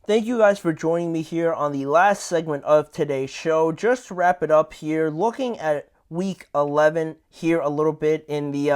Thank you guys for joining me here on the last segment of today's show. Just to wrap it up here, looking at week 11 here a little bit in the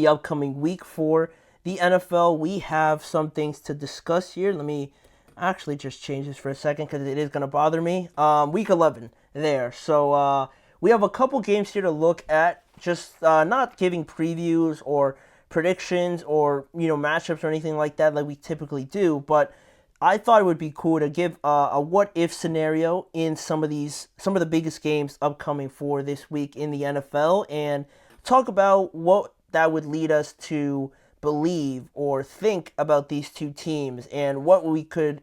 upcoming week for the NFL. We have some things to discuss here. Let me actually just change this for a second because it is going to bother me. Week 11 there. So we have a couple games here to look at. Just not giving previews or predictions or matchups or anything like we typically do, but I thought it would be cool to give a what if scenario in some of the biggest games upcoming for this week in the NFL and talk about what that would lead us to believe or think about these two teams and what we could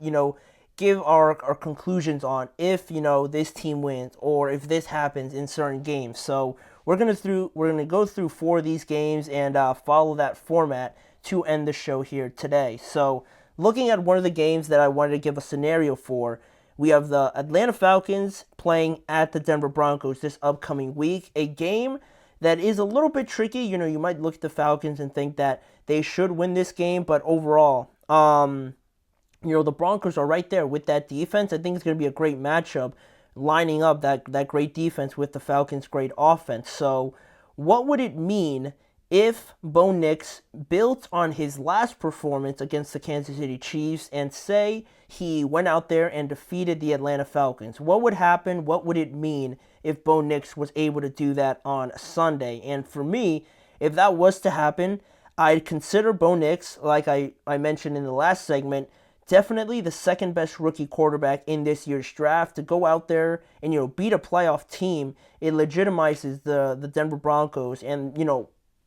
give our conclusions on if this team wins or if this happens in certain games. So we're gonna go through four of these games and follow that format to end the show here today. So looking at one of the games that I wanted to give a scenario for, we have the Atlanta Falcons playing at the Denver Broncos this upcoming week. A game that is a little bit tricky. You might look at the Falcons and think that they should win this game, but overall, the Broncos are right there with that defense. I think it's going to be a great matchup, lining up that great defense with the Falcons' great offense. So, what would it mean if Bo Nix built on his last performance against the Kansas City Chiefs and say he went out there and defeated the Atlanta Falcons? What would happen? What would it mean if Bo Nix was able to do that on Sunday? And for me, if that was to happen, I'd consider Bo Nix, like I mentioned in the last segment, definitely the second best rookie quarterback in this year's draft. To go out there and beat a playoff team, it legitimizes the Denver Broncos and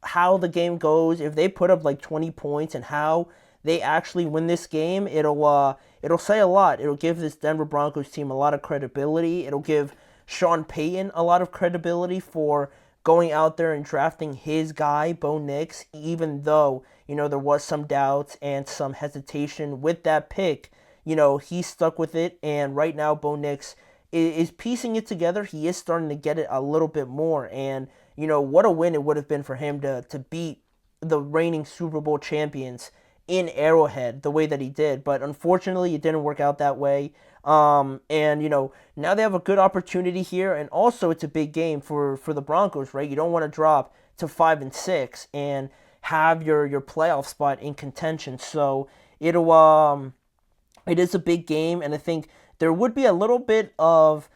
how the game goes. If they put up like 20 points and how they actually win this game, it'll say a lot. It'll give this Denver Broncos team a lot of credibility. It'll give Sean Payton a lot of credibility for going out there and drafting his guy, Bo Nix, even though, there was some doubts and some hesitation with that pick. He stuck with it, and right now Bo Nix is piecing it together. He is starting to get it a little bit more, and, what a win it would have been for him to beat the reigning Super Bowl champions in Arrowhead the way that he did. But unfortunately, it didn't work out that way. Now they have a good opportunity here, and also it's a big game for the Broncos, right? You don't want to drop to 5-6 and have your playoff spot in contention. So it is a big game, and I think there would be a little bit of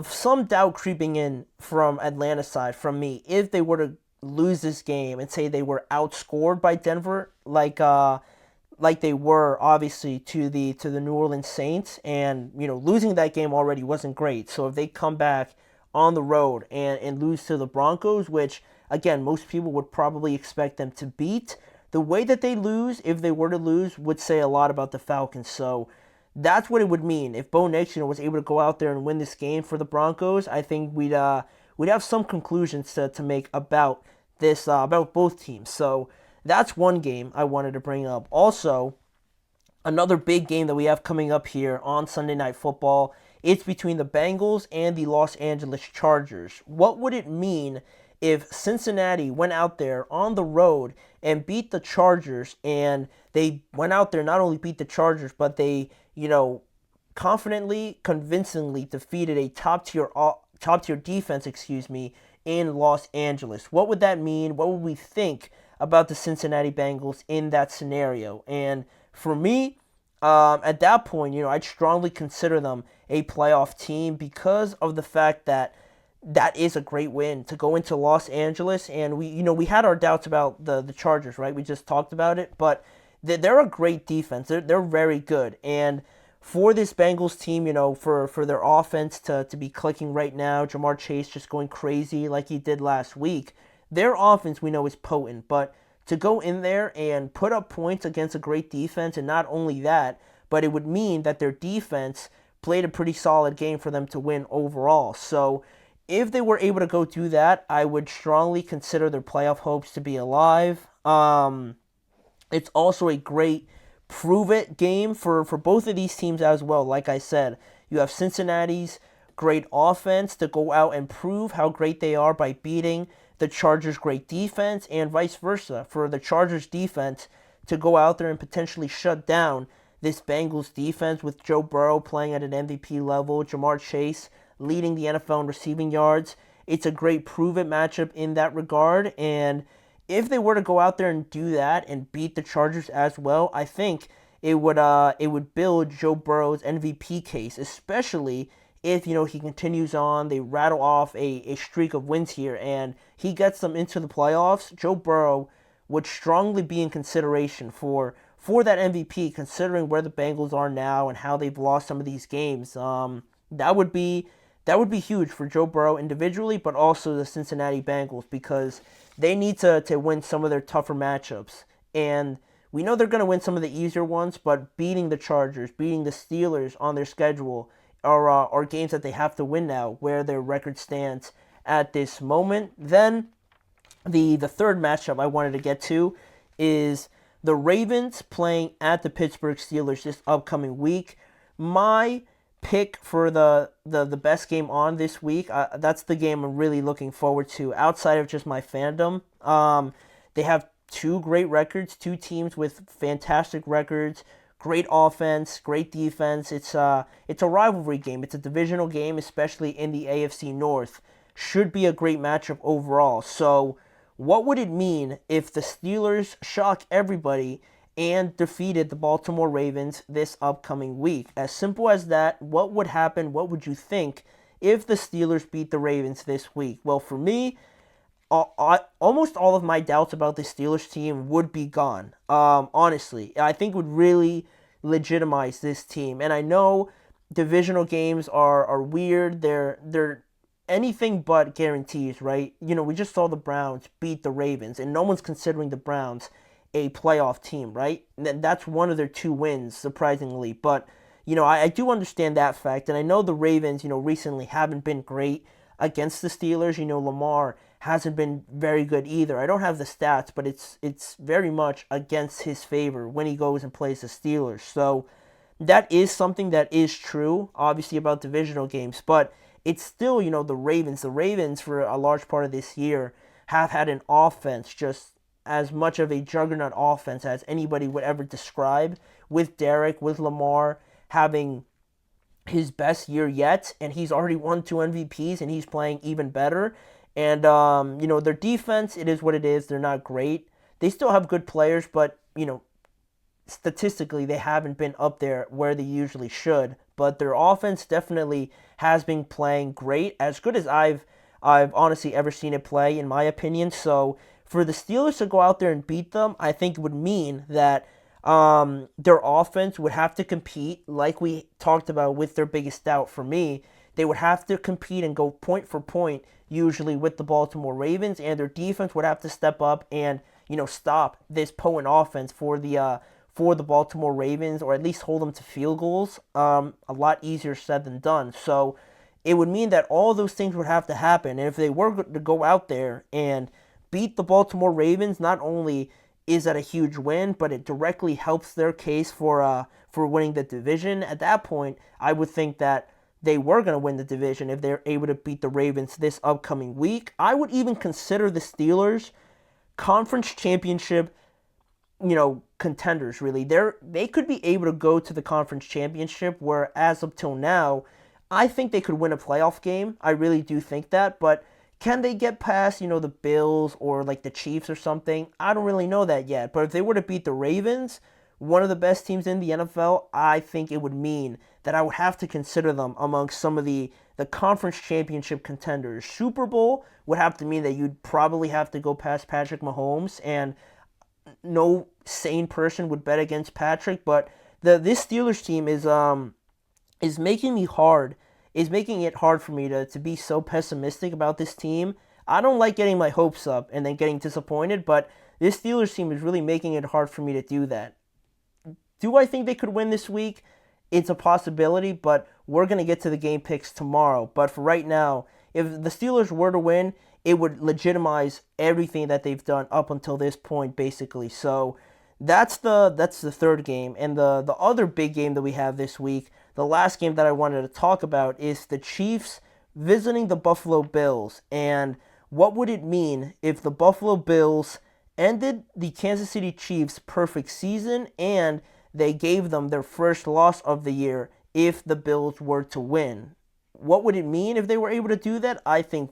some doubt creeping in from Atlanta's side from me if they were to lose this game and say they were outscored by Denver like they were obviously to the New Orleans Saints, and losing that game already wasn't great. So if they come back on the road and lose to the Broncos, which again most people would probably expect them to beat, the way that they lose, if they were to lose, would say a lot about the Falcons. So that's what it would mean if Bo Nix was able to go out there and win this game for the Broncos. I think we'd have some conclusions to make about this about both teams. So that's one game I wanted to bring up. Also, another big game that we have coming up here on Sunday Night Football, it's between the Bengals and the Los Angeles Chargers. What would it mean if Cincinnati went out there on the road and beat the Chargers, and they went out there, not only beat the Chargers, but they, confidently, convincingly defeated a top-tier defense, in Los Angeles? What would that mean? What would we think about the Cincinnati Bengals in that scenario? And for me, at that point, I'd strongly consider them a playoff team because of the fact that is a great win to go into Los Angeles. And we had our doubts about the Chargers, right? We just talked about it, but they're a great defense. They're very good. And for this Bengals team, for their offense to be clicking right now, Jamar Chase just going crazy like he did last week, their offense we know is potent, but to go in there and put up points against a great defense, and not only that, but it would mean that their defense played a pretty solid game for them to win overall. So if they were able to go do that, I would strongly consider their playoff hopes to be alive. It's also a great prove-it game for both of these teams as well. Like I said, you have Cincinnati's great offense to go out and prove how great they are by beating the Chargers' great defense, and vice versa, for the Chargers' defense to go out there and potentially shut down this Bengals defense with Joe Burrow playing at an MVP level, Jamar Chase leading the NFL in receiving yards. It's a great prove-it matchup in that regard, and if they were to go out there and do that and beat the Chargers as well, I think it would build Joe Burrow's MVP case, especially if he continues on, they rattle off a streak of wins here, and he gets them into the playoffs. Joe Burrow would strongly be in consideration for that MVP, considering where the Bengals are now and how they've lost some of these games. That would be huge for Joe Burrow individually, but also the Cincinnati Bengals, because they need to win some of their tougher matchups. And we know they're going to win some of the easier ones, but beating the Chargers, beating the Steelers on their schedule are games that they have to win now, where their record stands at this moment. Then the third matchup I wanted to get to is the Ravens playing at the Pittsburgh Steelers this upcoming week. My pick for the best game on this week, that's the game I'm really looking forward to outside of just my fandom. They have two great records, two teams with fantastic records, great offense, great defense. It's a rivalry game. It's a divisional game, especially in the AFC North. Should be a great matchup overall. So what would it mean if the Steelers shock everybody and defeated the Baltimore Ravens this upcoming week? As simple as that, what would happen? What would you think if the Steelers beat the Ravens this week? Well, for me, almost all of my doubts about the Steelers team would be gone. Honestly, I think it would really legitimize this team. And I know divisional games are weird. They're anything but guarantees, right? We just saw the Browns beat the Ravens, and no one's considering the Browns a playoff team, right? And that's one of their two wins, surprisingly. But, I do understand that fact, and I know the Ravens, recently haven't been great against the Steelers. Lamar hasn't been very good either. I don't have the stats, but it's very much against his favor when he goes and plays the Steelers. So that is something that is true, obviously, about divisional games, but it's still, the Ravens. The Ravens, for a large part of this year, have had an offense just as much of a juggernaut offense as anybody would ever describe, with Derek, with Lamar having his best year yet, and he's already won 2 MVPs, and he's playing even better. And, their defense, it is what it is. They're not great. They still have good players, but, statistically, they haven't been up there where they usually should. But their offense definitely has been playing great, as good as I've honestly ever seen it play, in my opinion. So for the Steelers to go out there and beat them, I think would mean that their offense would have to compete, like we talked about with their biggest doubt for me. They would have to compete and go point for point, usually with the Baltimore Ravens, and their defense would have to step up and stop this potent offense for the Baltimore Ravens, or at least hold them to field goals. A lot easier said than done. So it would mean that all those things would have to happen. And if they were to go out there and beat the Baltimore Ravens, not only is that a huge win, but it directly helps their case for winning the division. At that point, I would think that they were going to win the division if they're able to beat the Ravens this upcoming week. I would even consider the Steelers conference championship contenders, really. They could be able to go to the conference championship, where as up till now, I think they could win a playoff game. I really do think that, but can they get past, the Bills or like the Chiefs or something? I don't really know that yet. But if they were to beat the Ravens, one of the best teams in the NFL, I think it would mean that I would have to consider them amongst some of the conference championship contenders. Super Bowl would have to mean that you'd probably have to go past Patrick Mahomes, and no sane person would bet against Patrick. But this Steelers team is making it hard for me to be so pessimistic about this team. I don't like getting my hopes up and then getting disappointed, but this Steelers team is really making it hard for me to do that. Do I think they could win this week? It's a possibility, but we're going to get to the game picks tomorrow. But for right now, if the Steelers were to win, it would legitimize everything that they've done up until this point, basically. So that's the third game. And the other big game that we have this week, the last game that I wanted to talk about, is the Chiefs visiting the Buffalo Bills. And what would it mean if the Buffalo Bills ended the Kansas City Chiefs' perfect season and they gave them their first loss of the year if the Bills were to win. What would it mean if they were able to do that? I think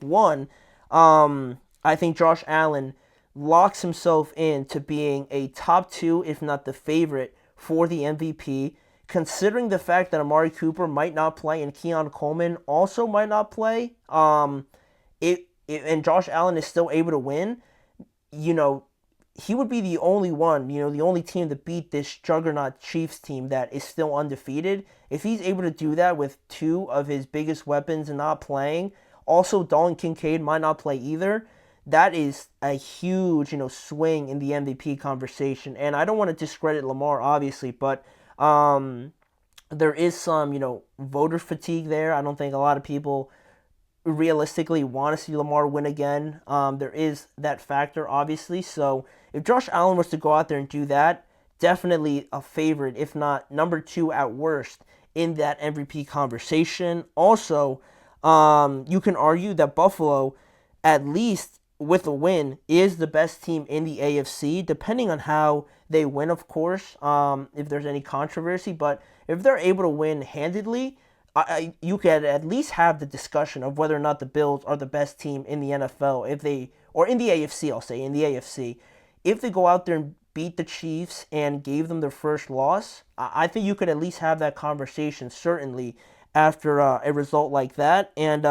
I think Josh Allen locks himself into being a top 2, if not the favorite, for the MVP. Considering the fact that Amari Cooper might not play and Keon Coleman also might not play, and Josh Allen is still able to win, he would be the only one, the only team to beat this juggernaut Chiefs team that is still undefeated. If he's able to do that with 2 of his biggest weapons not playing, also Dalton Kincaid might not play either, that is a huge, swing in the MVP conversation. And I don't want to discredit Lamar, obviously, but there is some, voter fatigue there. I don't think a lot of people realistically want to see Lamar win again. There is that factor, obviously. So if Josh Allen was to go out there and do that, definitely a favorite, if not number 2 at worst, in that MVP conversation. Also, you can argue that Buffalo, at least with a win, is the best team in the AFC, depending on how they win, of course, if there's any controversy. But if they're able to win handedly, you could at least have the discussion of whether or not the Bills are the best team in the NFL, or in the AFC, I'll say, in the AFC. If they go out there and beat the Chiefs and gave them their first loss, I think you could at least have that conversation, certainly, after a result like that. And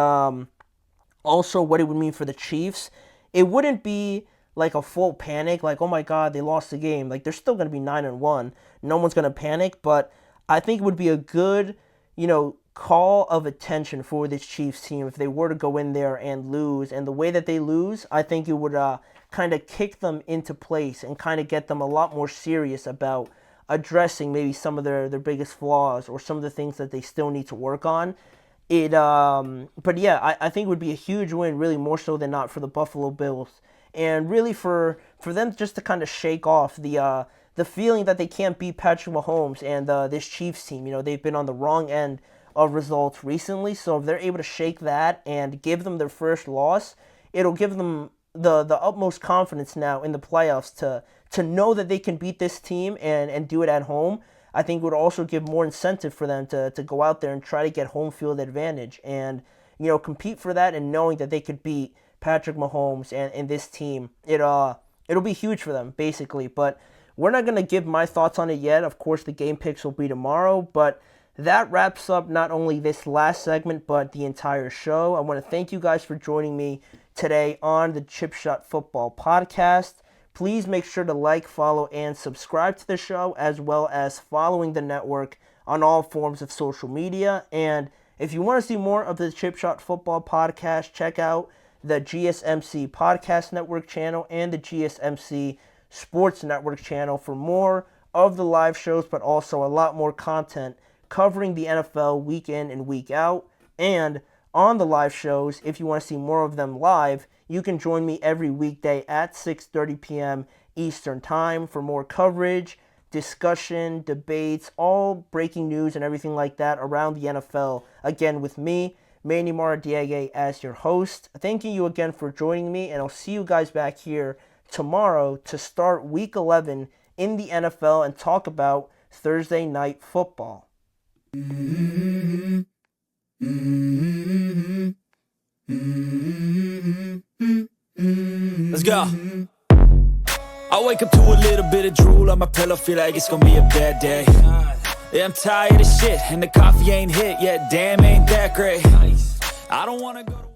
also what it would mean for the Chiefs, it wouldn't be like a full panic, like, oh my God, they lost the game. Like, they're still going to be 9-1. No one's going to panic, but I think it would be a good, call of attention for this Chiefs team if they were to go in there and lose. And the way that they lose, I think it would kind of kick them into place and kind of get them a lot more serious about addressing maybe some of their biggest flaws or some of the things that they still need to work on. But yeah, I think it would be a huge win, really more so than not, for the Buffalo Bills, and really for them just to kind of shake off the feeling that they can't beat Patrick Mahomes and this Chiefs team. They've been on the wrong end of results recently, so if they're able to shake that and give them their first loss, it'll give them the utmost confidence now in the playoffs to know that they can beat this team and do it at home. I think it would also give more incentive for them to go out there and try to get home field advantage and, compete for that, and knowing that they could beat Patrick Mahomes and this team. It'll be huge for them, basically. But we're not going to give my thoughts on it yet. Of course, the game picks will be tomorrow. But that wraps up not only this last segment, but the entire show. I want to thank you guys for joining me today on the Chip Shot Football Podcast. Please make sure to like, follow, and subscribe to the show, as well as following the network on all forms of social media. And if you want to see more of the Chip Shot Football Podcast, check out the GSMC Podcast Network channel and the GSMC Sports Network channel for more of the live shows, but also a lot more content covering the NFL week in and week out. And on the live shows, if you want to see more of them live, you can join me every weekday at 6:30 p.m. Eastern Time for more coverage, discussion, debates, all breaking news and everything like that around the NFL. Again, with me, Manny Maradiaga, as your host. Thanking you again for joining me, and I'll see you guys back here tomorrow to start Week 11 in the NFL and talk about Thursday Night Football. Let's go. I wake up to a little bit of drool on my pillow, feel like it's gonna be a bad day. Yeah, I'm tired of shit, and the coffee ain't hit yet, damn, ain't that great. I don't wanna go to